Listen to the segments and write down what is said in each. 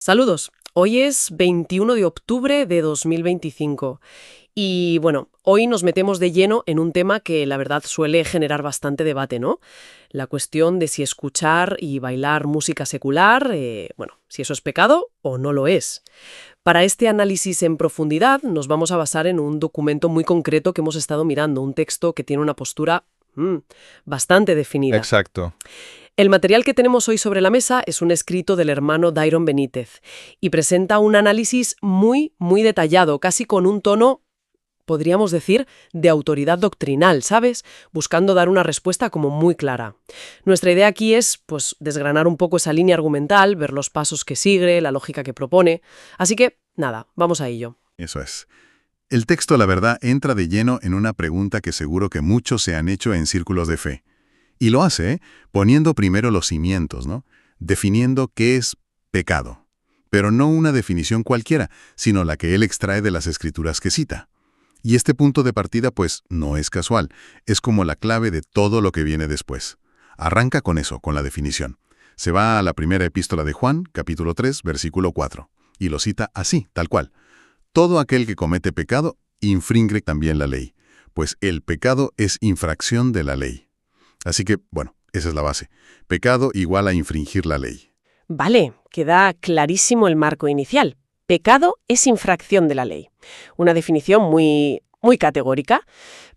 Saludos. Hoy es 21 de octubre de 2025 y bueno, hoy nos metemos de lleno en un tema que la verdad suele generar bastante debate, ¿no? La cuestión de si escuchar y bailar música secular, si eso es pecado o no lo es. Para este análisis en profundidad nos vamos a basar en un documento muy concreto que hemos estado mirando, un texto que tiene una postura bastante definida. Exacto. El material que tenemos hoy sobre la mesa es un escrito del hermano Dairon Benítez y presenta un análisis muy detallado, casi con un tono, podríamos decir, de autoridad doctrinal, ¿sabes? Buscando dar una respuesta como muy clara. Nuestra idea aquí es, pues, desgranar un poco esa línea argumental, ver los pasos que sigue, la lógica que propone. Así que, nada, vamos a ello. Eso es. El texto, la verdad, entra de lleno en una pregunta que seguro que muchos se han hecho en círculos de fe. Y lo hace poniendo primero los cimientos, ¿no? Definiendo qué es pecado. Pero no una definición cualquiera, sino la que él extrae de las escrituras que cita. Y este punto de partida, pues, no es casual. Es como la clave de todo lo que viene después. Arranca con eso, con la definición. Se va a la primera epístola de Juan, capítulo 3, versículo 4. Y lo cita así, tal cual. Todo aquel que comete pecado, infringe también la ley. Pues el pecado es infracción de la ley. Así que, bueno, esa es la base. Pecado igual a infringir la ley. Vale, queda clarísimo el marco inicial. Pecado es infracción de la ley. Una definición muy categórica.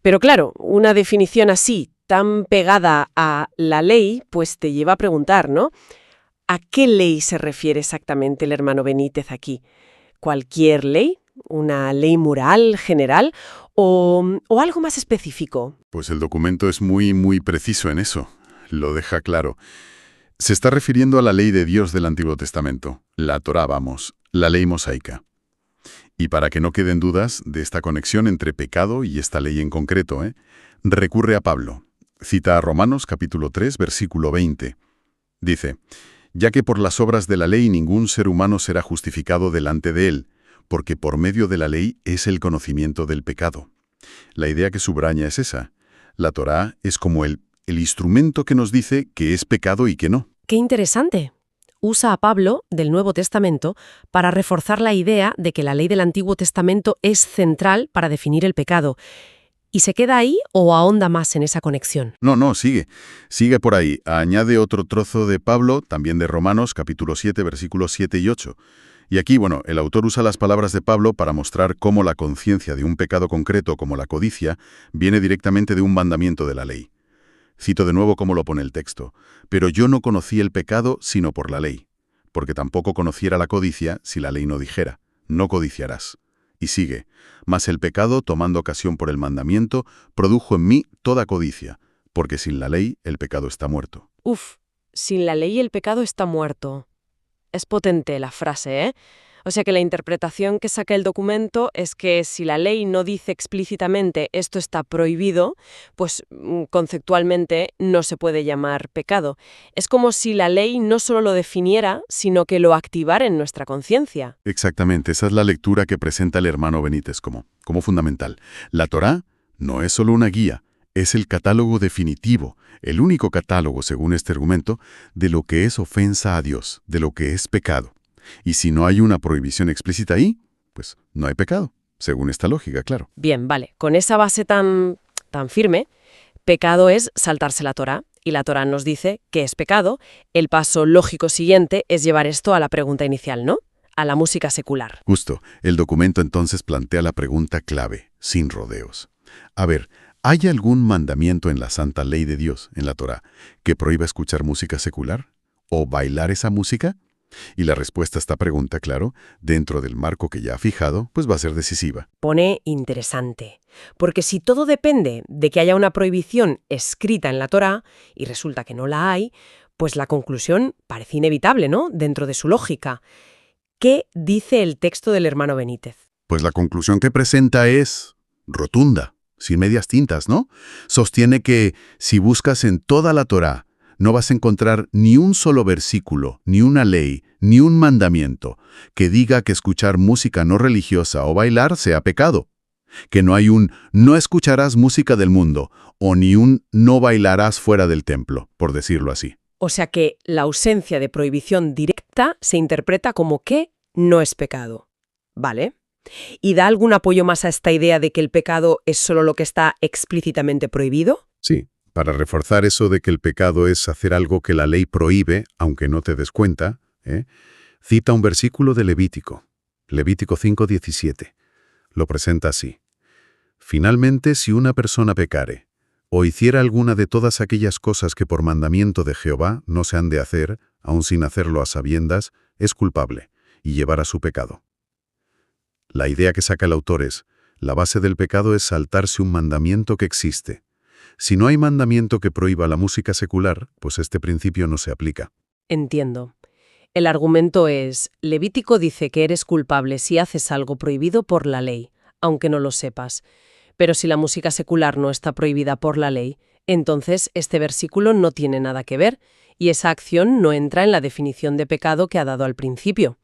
Pero claro, una definición así, tan pegada a la ley, pues te lleva a preguntar, ¿no? ¿A qué ley se refiere exactamente el hermano Benítez aquí? ¿Cualquier ley? ¿Una ley moral general? ¿O algo más específico? Pues el documento es muy preciso en eso. Lo deja claro. Se está refiriendo a la ley de Dios del Antiguo Testamento, la Torá, vamos, la ley mosaica. Y para que no queden dudas de esta conexión entre pecado y esta ley en concreto, recurre a Pablo. Cita a Romanos capítulo 3, versículo 20. Dice, «Ya que por las obras de la ley ningún ser humano será justificado delante de él, porque por medio de la ley es el conocimiento del pecado». La idea que subraña es esa. La Torá es como el instrumento que nos dice que es pecado y que no. ¡Qué interesante! Usa a Pablo, del Nuevo Testamento, para reforzar la idea de que la ley del Antiguo Testamento es central para definir el pecado. ¿Y se queda ahí o ahonda más en esa conexión? No, sigue. Sigue por ahí. Añade otro trozo de Pablo, también de Romanos, capítulo 7, versículos 7 y 8. Y aquí, el autor usa las palabras de Pablo para mostrar cómo la conciencia de un pecado concreto como la codicia viene directamente de un mandamiento de la ley. Cito de nuevo cómo lo pone el texto. «Pero yo no conocí el pecado sino por la ley, porque tampoco conociera la codicia si la ley no dijera, no codiciarás». Y sigue, «Mas el pecado, tomando ocasión por el mandamiento, produjo en mí toda codicia, porque sin la ley el pecado está muerto». Sin la ley el pecado está muerto. Es potente la frase, ¿eh? O sea que la interpretación que saca el documento es que si la ley no dice explícitamente esto está prohibido, pues conceptualmente no se puede llamar pecado. Es como si la ley no solo lo definiera, sino que lo activara en nuestra conciencia. Exactamente, esa es la lectura que presenta el hermano Benítez como fundamental. La Torá no es solo una guía, es el catálogo definitivo, el único catálogo, según este argumento, de lo que es ofensa a Dios, de lo que es pecado. Y si no hay una prohibición explícita ahí, pues no hay pecado, según esta lógica, claro. Bien, vale. Con esa base tan firme, pecado es saltarse la Torá, y la Torá nos dice que es pecado. El paso lógico siguiente es llevar esto a la pregunta inicial, ¿no? A la música secular. Justo. El documento entonces plantea la pregunta clave, sin rodeos. A ver, ¿hay algún mandamiento en la santa ley de Dios, en la Torá, que prohíba escuchar música secular? ¿O bailar esa música? Y la respuesta a esta pregunta, claro, dentro del marco que ya ha fijado, pues va a ser decisiva. Pone interesante, porque si todo depende de que haya una prohibición escrita en la Torá, y resulta que no la hay, pues la conclusión parece inevitable, ¿no?, dentro de su lógica. ¿Qué dice el texto del hermano Benítez? Pues la conclusión que presenta es rotunda, sin medias tintas, ¿no? Sostiene que si buscas en toda la Torá, no vas a encontrar ni un solo versículo, ni una ley, ni un mandamiento que diga que escuchar música no religiosa o bailar sea pecado. Que no hay un «no escucharás música del mundo» o ni un «no bailarás fuera del templo», por decirlo así. O sea que la ausencia de prohibición directa se interpreta como que no es pecado. ¿Vale? ¿Y da algún apoyo más a esta idea de que el pecado es solo lo que está explícitamente prohibido? Sí, para reforzar eso de que el pecado es hacer algo que la ley prohíbe, aunque no te des cuenta, cita un versículo de Levítico, Levítico 5:17. Lo presenta así. Finalmente, si una persona pecare, o hiciera alguna de todas aquellas cosas que por mandamiento de Jehová no se han de hacer, aun sin hacerlo a sabiendas, es culpable, y llevará su pecado. La idea que saca el autor es, la base del pecado es saltarse un mandamiento que existe. Si no hay mandamiento que prohíba la música secular, pues este principio no se aplica. Entiendo. El argumento es, Levítico dice que eres culpable si haces algo prohibido por la ley, aunque no lo sepas. Pero si la música secular no está prohibida por la ley, entonces este versículo no tiene nada que ver y esa acción no entra en la definición de pecado que ha dado al principio.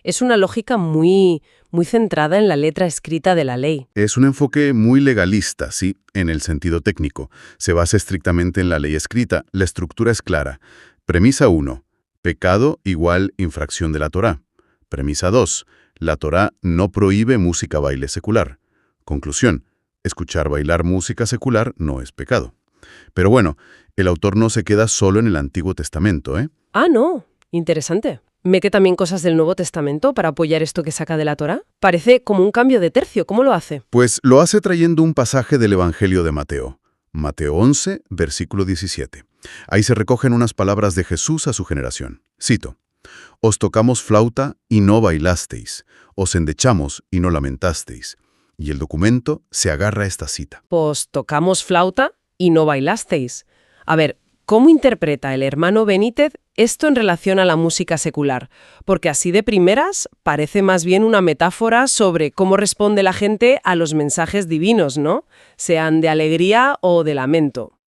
Es una lógica muy centrada en la letra escrita de la ley. Es un enfoque muy legalista, sí, en el sentido técnico. Se basa estrictamente en la ley escrita. La estructura es clara. Premisa 1. Pecado igual infracción de la Torá. Premisa 2. La Torá no prohíbe música baile secular. Conclusión. Escuchar bailar música secular no es pecado. Pero bueno, el autor no se queda solo en el Antiguo Testamento, ¿eh? Ah, no. Interesante. ¿Mete también cosas del Nuevo Testamento para apoyar esto que saca de la Torá? Parece como un cambio de tercio. ¿Cómo lo hace? Pues lo hace trayendo un pasaje del Evangelio de Mateo. Mateo 11, versículo 17. Ahí se recogen unas palabras de Jesús a su generación. Cito. Os tocamos flauta y no bailasteis. Os endechamos y no lamentasteis. Y el documento se agarra a esta cita. Pues tocamos flauta y no bailasteis. A ver, ¿cómo interpreta el hermano Benítez esto en relación a la música secular? Porque así de primeras parece más bien una metáfora sobre cómo responde la gente a los mensajes divinos, ¿no? Sean de alegría o de lamento.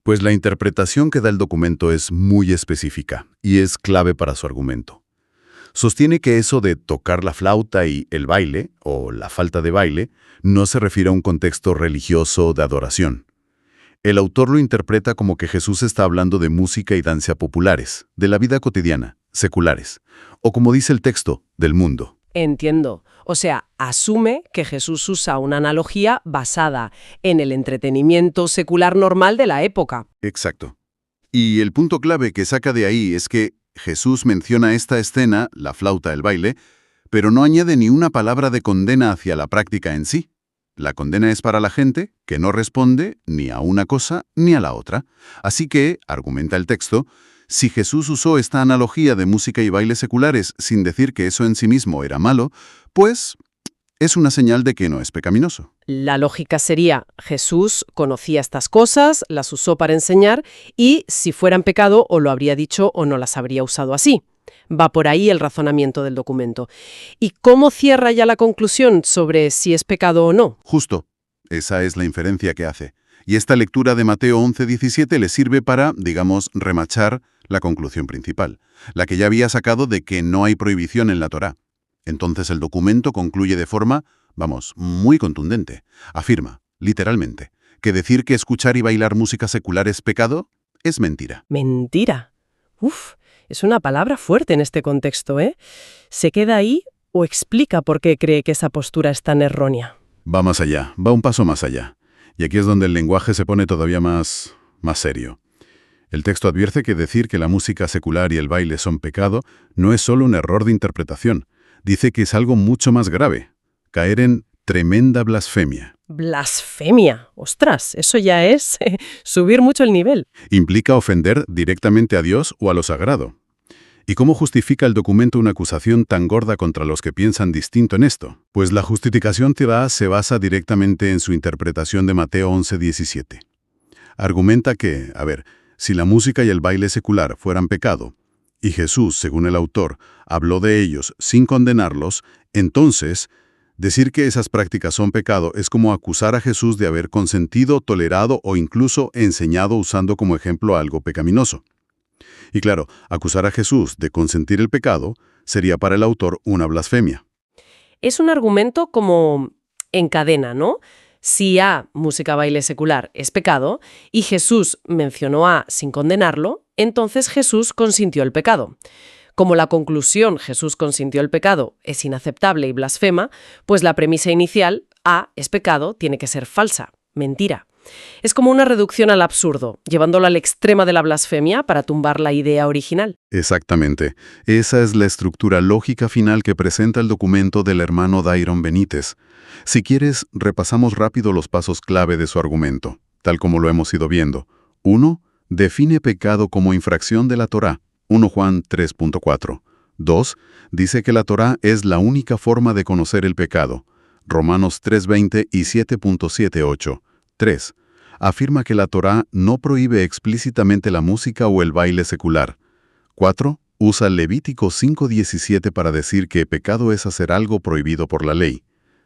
Pues la interpretación que da el documento es muy específica y es clave para su argumento. Sostiene que eso de tocar la flauta y el baile, o la falta de baile, no se refiere a un contexto religioso de adoración. El autor lo interpreta como que Jesús está hablando de música y danza populares, de la vida cotidiana, seculares, o como dice el texto, del mundo. Entiendo. O sea, asume que Jesús usa una analogía basada en el entretenimiento secular normal de la época. Exacto. Y el punto clave que saca de ahí es que Jesús menciona esta escena, la flauta, el baile, pero no añade ni una palabra de condena hacia la práctica en sí. La condena es para la gente que no responde ni a una cosa ni a la otra. Así que, argumenta el texto, si Jesús usó esta analogía de música y baile seculares sin decir que eso en sí mismo era malo, pues es una señal de que no es pecaminoso. La lógica sería, Jesús conocía estas cosas, las usó para enseñar y, si fueran pecado, o lo habría dicho o no las habría usado así. Va por ahí el razonamiento del documento. ¿Y cómo cierra ya la conclusión sobre si es pecado o no? Justo. Esa es la inferencia que hace. Y esta lectura de Mateo 11:17 le sirve para, digamos, remachar la conclusión principal, la que ya había sacado de que no hay prohibición en la Torá. Entonces el documento concluye de forma, muy contundente. Afirma, literalmente, que decir que escuchar y bailar música secular es pecado es mentira. Mentira. Uf, es una palabra fuerte en este contexto, ¿eh? ¿Se queda ahí o explica por qué cree que esa postura es tan errónea? Va más allá, va un paso más allá. Y aquí es donde el lenguaje se pone todavía más serio. El texto advierte que decir que la música secular y el baile son pecado no es solo un error de interpretación. Dice que es algo mucho más grave, caer en tremenda blasfemia. Blasfemia. Ostras, eso ya es subir mucho el nivel. Implica ofender directamente a Dios o a lo sagrado. ¿Y cómo justifica el documento una acusación tan gorda contra los que piensan distinto en esto? Pues la justificación se basa directamente en su interpretación de Mateo 11:17. Argumenta que, si la música y el baile secular fueran pecado, y Jesús, según el autor, habló de ellos sin condenarlos, entonces, decir que esas prácticas son pecado es como acusar a Jesús de haber consentido, tolerado o incluso enseñado usando como ejemplo algo pecaminoso. Y claro, acusar a Jesús de consentir el pecado sería para el autor una blasfemia. Es un argumento como en cadena, ¿no? Si A, música baile secular, es pecado, y Jesús mencionó A sin condenarlo, entonces Jesús consintió el pecado. Como la conclusión Jesús consintió el pecado es inaceptable y blasfema, pues la premisa inicial, A es pecado, tiene que ser falsa, mentira. Es como una reducción al absurdo, llevándolo al extremo de la blasfemia para tumbar la idea original. Exactamente. Esa es la estructura lógica final que presenta el documento del hermano Dairon Benítez. Si quieres, repasamos rápido los pasos clave de su argumento, tal como lo hemos ido viendo. 1. Define pecado como infracción de la Torá. 1 Juan 3.4. 2. Dice que la Torá es la única forma de conocer el pecado. Romanos 3.20 y 7.78. 3. Afirma que la Torá no prohíbe explícitamente la música o el baile secular. 4. Usa Levítico 5.17 para decir que pecado es hacer algo prohibido por la ley.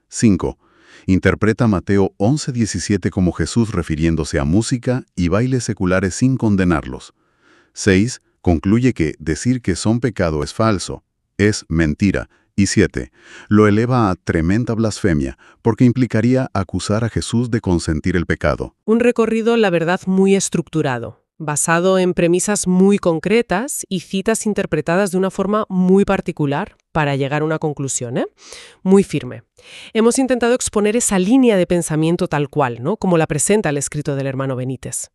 5. Interpreta Mateo 11.17 como Jesús refiriéndose a música y bailes seculares sin condenarlos. 6. Concluye que decir que son pecado es falso, es mentira. Y 7. Lo eleva a tremenda blasfemia, porque implicaría acusar a Jesús de consentir el pecado. Un recorrido, la verdad, muy estructurado, basado en premisas muy concretas y citas interpretadas de una forma muy particular para llegar a una conclusión, muy firme. Hemos intentado exponer esa línea de pensamiento tal cual, ¿no? Como la presenta el escrito del hermano Benítez.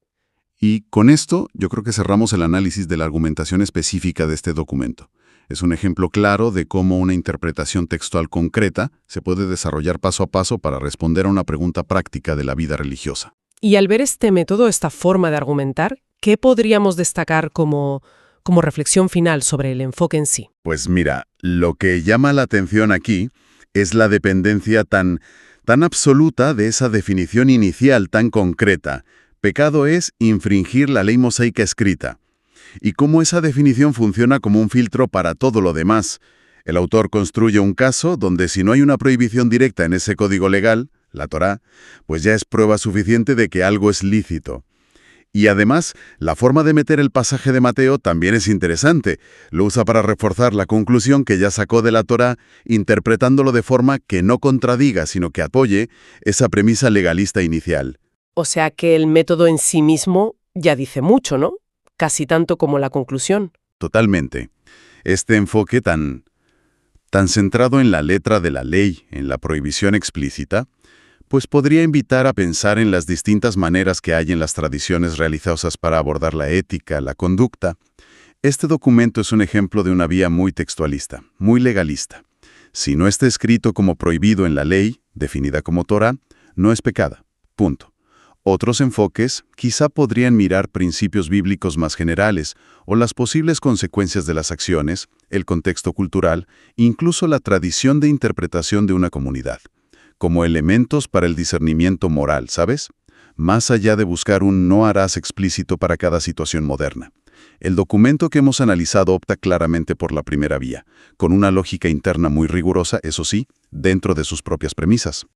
Y con esto, yo creo que cerramos el análisis de la argumentación específica de este documento. Es un ejemplo claro de cómo una interpretación textual concreta se puede desarrollar paso a paso para responder a una pregunta práctica de la vida religiosa. Y al ver este método, esta forma de argumentar, ¿qué podríamos destacar como reflexión final sobre el enfoque en sí? Pues mira, lo que llama la atención aquí es la dependencia tan absoluta de esa definición inicial tan concreta. Pecado es infringir la ley mosaica escrita. Y cómo esa definición funciona como un filtro para todo lo demás. El autor construye un caso donde si no hay una prohibición directa en ese código legal, la Torá, pues ya es prueba suficiente de que algo es lícito. Y además, la forma de meter el pasaje de Mateo también es interesante. Lo usa para reforzar la conclusión que ya sacó de la Torá, interpretándolo de forma que no contradiga, sino que apoye esa premisa legalista inicial. O sea que el método en sí mismo ya dice mucho, ¿no? Casi tanto como la conclusión. Totalmente. Este enfoque tan centrado en la letra de la ley, en la prohibición explícita, pues podría invitar a pensar en las distintas maneras que hay en las tradiciones religiosas para abordar la ética, la conducta. Este documento es un ejemplo de una vía muy textualista, muy legalista. Si no está escrito como prohibido en la ley, definida como Torá, no es pecado. Punto. Otros enfoques quizá podrían mirar principios bíblicos más generales o las posibles consecuencias de las acciones, el contexto cultural, incluso la tradición de interpretación de una comunidad, como elementos para el discernimiento moral, ¿sabes? Más allá de buscar un no harás explícito para cada situación moderna. El documento que hemos analizado opta claramente por la primera vía, con una lógica interna muy rigurosa, eso sí, dentro de sus propias premisas.